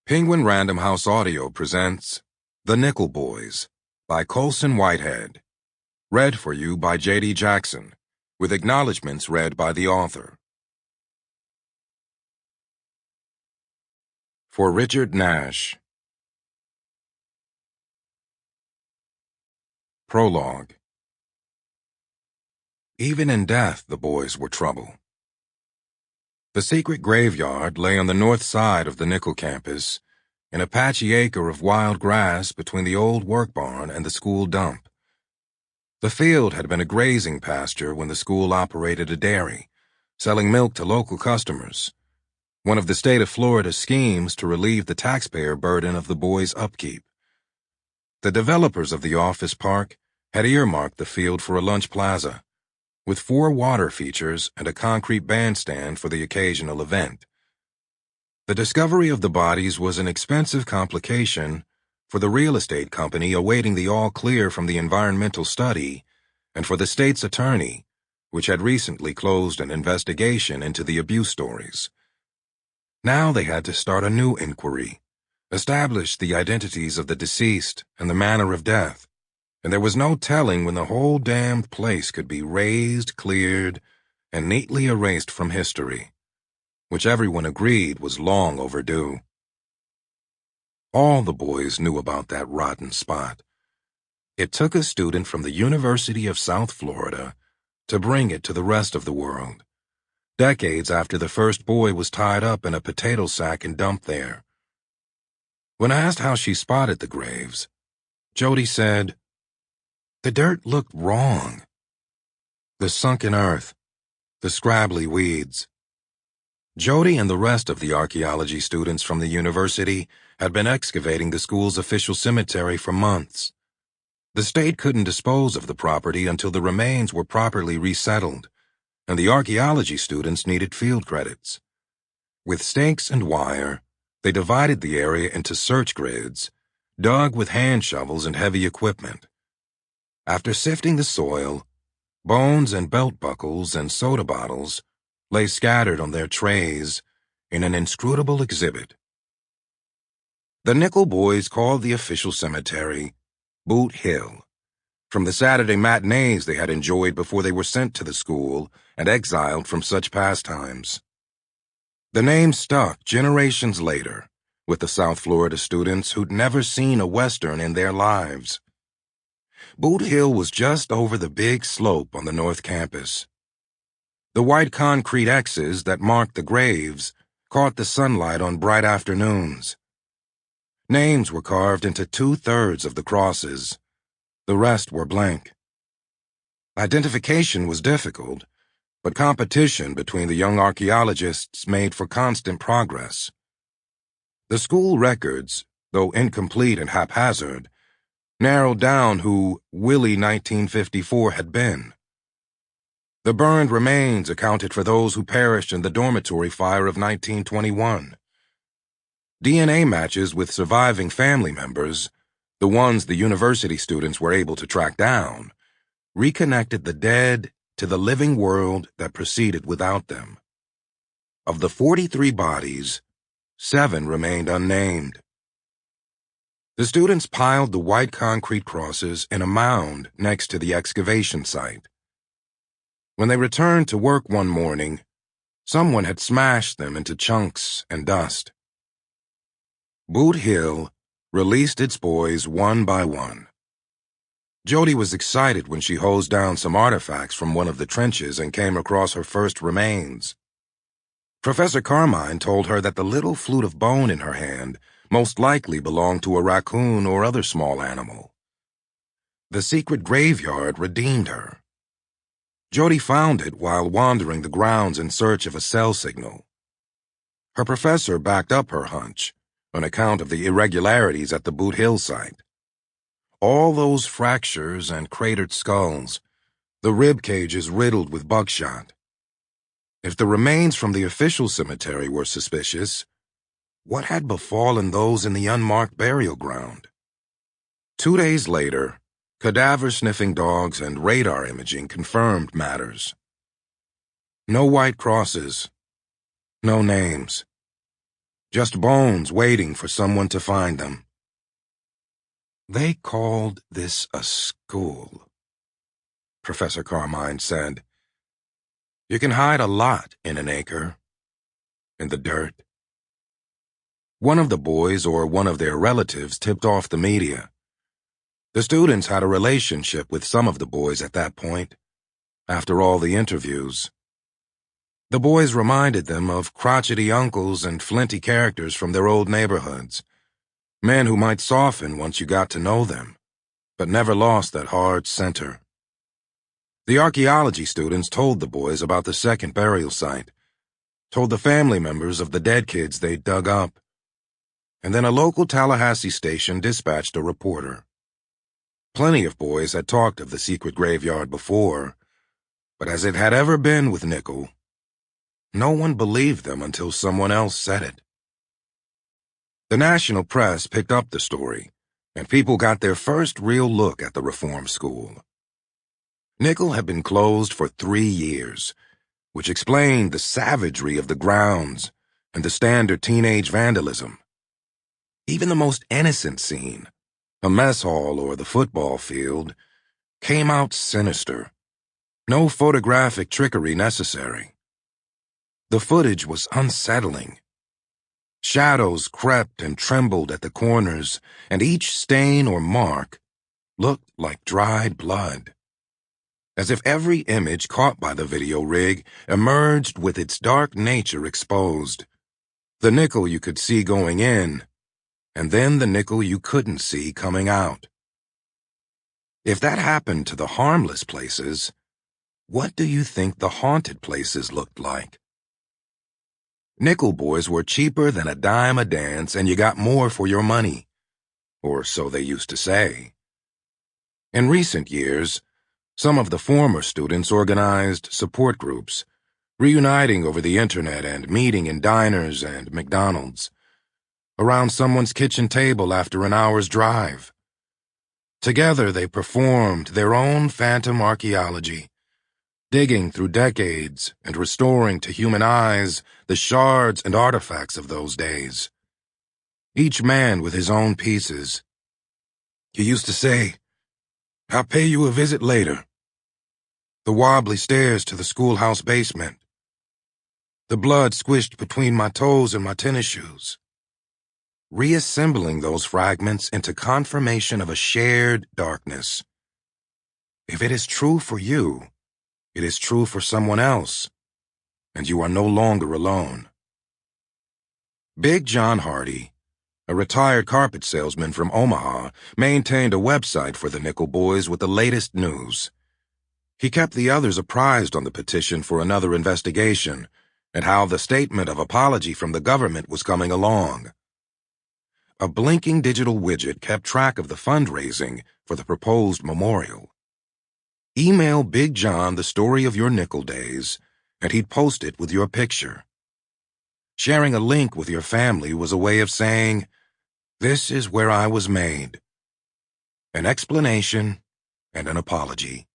Penguin Random House Audio presents The Nickel Boys by Colson Whitehead. Read for you by J.D. Jackson, with acknowledgments read by the author. For Richard Nash. Prologue. Even in death, the boys were trouble. The secret graveyard lay on the north side of the Nickel campus, in a patchy acre of wild grass between the old work barn and the school dump. The field had been a grazing pasture when the school operated a dairy, selling milk to local customers, one of the state of Florida's schemes to relieve the taxpayer burden of the boys' upkeep. The developers of the office park had earmarked the field for a lunch plaza, with 4 water features and a concrete bandstand for the occasional event. The discovery of the bodies was an expensive complication for the real estate company awaiting the all-clear from the environmental study and for the state's attorney, which had recently closed an investigation into the abuse stories. Now they had to start a new inquiry, establish the identities of the deceased and the manner of death, and there was no telling when the whole damned place could be razed, cleared, and neatly erased from history, which everyone agreed was long overdue. All the boys knew about that rotten spot. It took a student from the University of South Florida to bring it to the rest of the world, decades after the first boy was tied up in a potato sack and dumped there. When asked how she spotted the graves, Jody said, "The dirt looked wrong. The sunken earth, the scrabbly weeds." Jody and the rest of the archaeology students from the university had been excavating the school's official cemetery for months. The state couldn't dispose of the property until the remains were properly resettled, and the archaeology students needed field credits. With stakes and wire, they divided the area into search grids, dug with hand shovels and heavy equipment. After sifting the soil, bones and belt buckles and soda bottles lay scattered on their trays in an inscrutable exhibit. The Nickel Boys called the official cemetery Boot Hill, from the Saturday matinees they had enjoyed before they were sent to the school and exiled from such pastimes. The name stuck generations later with the South Florida students who'd never seen a Western in their lives. Boot Hill was just over the big slope on the north campus. The white concrete X's that marked the graves caught the sunlight on bright afternoons. Names were carved into 2/3 of the crosses. The rest were blank. Identification was difficult, but competition between the young archaeologists made for constant progress. The school records, though incomplete and haphazard, narrowed down who Willie 1954 had been. The burned remains accounted for those who perished in the dormitory fire of 1921. DNA matches with surviving family members, the ones the university students were able to track down, reconnected the dead to the living world that proceeded without them. Of the 43 bodies, 7 remained unnamed. The students piled the white concrete crosses in a mound next to the excavation site. When they returned to work one morning, someone had smashed them into chunks and dust. Boot Hill released its boys one by one. Jody was excited when she hosed down some artifacts from one of the trenches and came across her first remains. Professor Carmine told her that the little flute of bone in her hand most likely belonged to a raccoon or other small animal. The secret graveyard redeemed her. Jody found it while wandering the grounds in search of a cell signal. Her professor backed up her hunch on account of the irregularities at the Boot Hill site. All those fractures and cratered skulls, the rib cages riddled with buckshot. If the remains from the official cemetery were suspicious, what had befallen those in the unmarked burial ground? 2 days later, cadaver-sniffing dogs and radar imaging confirmed matters. No white crosses, no names. Just bones waiting for someone to find them. They called this a school, Professor Carmine said. You can hide a lot in an acre. In the dirt. One of the boys or one of their relatives tipped off the media. The students had a relationship with some of the boys at that point, after all the interviews. The boys reminded them of crotchety uncles and flinty characters from their old neighborhoods, men who might soften once you got to know them, but never lost that hard center. The archaeology students told the boys about the second burial site, told the family members of the dead kids they'd dug up, and then a local Tallahassee station dispatched a reporter. Plenty of boys had talked of the secret graveyard before, but as it had ever been with Nickel, no one believed them until someone else said it. The national press picked up the story, and people got their first real look at the reform school. Nickel had been closed for 3 years, which explained the savagery of the grounds and the standard teenage vandalism. Even the most innocent scene, a mess hall or the football field, came out sinister. No photographic trickery necessary. The footage was unsettling. Shadows crept and trembled at the corners, and each stain or mark looked like dried blood. As if every image caught by the video rig emerged with its dark nature exposed. The Nickel you could see going in, and then the Nickel you couldn't see coming out. If that happened to the harmless places, what do you think the haunted places looked like? Nickel boys were cheaper than a dime a dance, and you got more for your money. Or so they used to say. In recent years, some of the former students organized support groups, reuniting over the internet and meeting in diners and McDonald's, around someone's kitchen table after an hour's drive. Together they performed their own phantom archaeology, digging through decades and restoring to human eyes the shards and artifacts of those days. Each man with his own pieces. He used to say, "I'll pay you a visit later." The wobbly stairs to the schoolhouse basement. The blood squished between my toes and my tennis shoes. Reassembling those fragments into confirmation of a shared darkness. If it is true for you, it is true for someone else, and you are no longer alone. Big John Hardy, a retired carpet salesman from Omaha, maintained a website for the Nickel Boys with the latest news. He kept the others apprised on the petition for another investigation and how the statement of apology from the government was coming along. A blinking digital widget kept track of the fundraising for the proposed memorial. Email Big John the story of your Nickel days, and he'd post it with your picture. Sharing a link with your family was a way of saying, "This is where I was made." An explanation and an apology.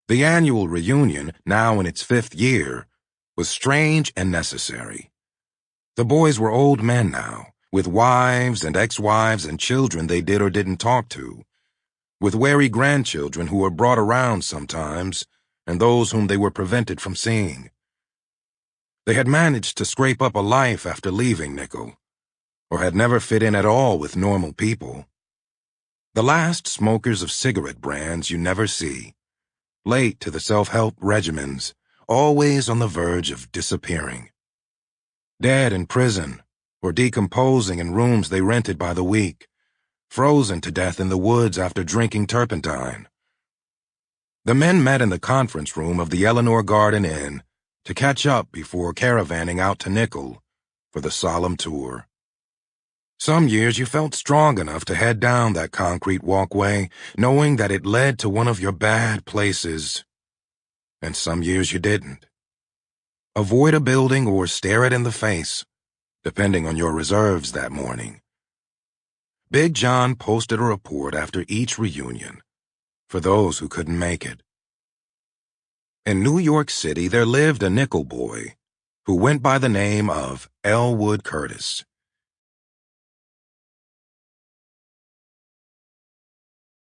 The annual reunion, now in its 5th year, was strange and necessary. The boys were old men now, with wives and ex-wives and children they did or didn't talk to, with wary grandchildren who were brought around sometimes, and those whom they were prevented from seeing. They had managed to scrape up a life after leaving Nickel, or had never fit in at all with normal people. The last smokers of cigarette brands you never see, late to the self-help regimens, always on the verge of disappearing. Dead in prison, or decomposing in rooms they rented by the week, frozen to death in the woods after drinking turpentine. The men met in the conference room of the Eleanor Garden Inn to catch up before caravanning out to Nickel for the solemn tour. Some years you felt strong enough to head down that concrete walkway, knowing that it led to one of your bad places, and some years you didn't. Avoid a building or stare it in the face, depending on your reserves that morning. Big John posted a report after each reunion, for those who couldn't make it. In New York City there lived a Nickel boy who went by the name of Elwood Curtis.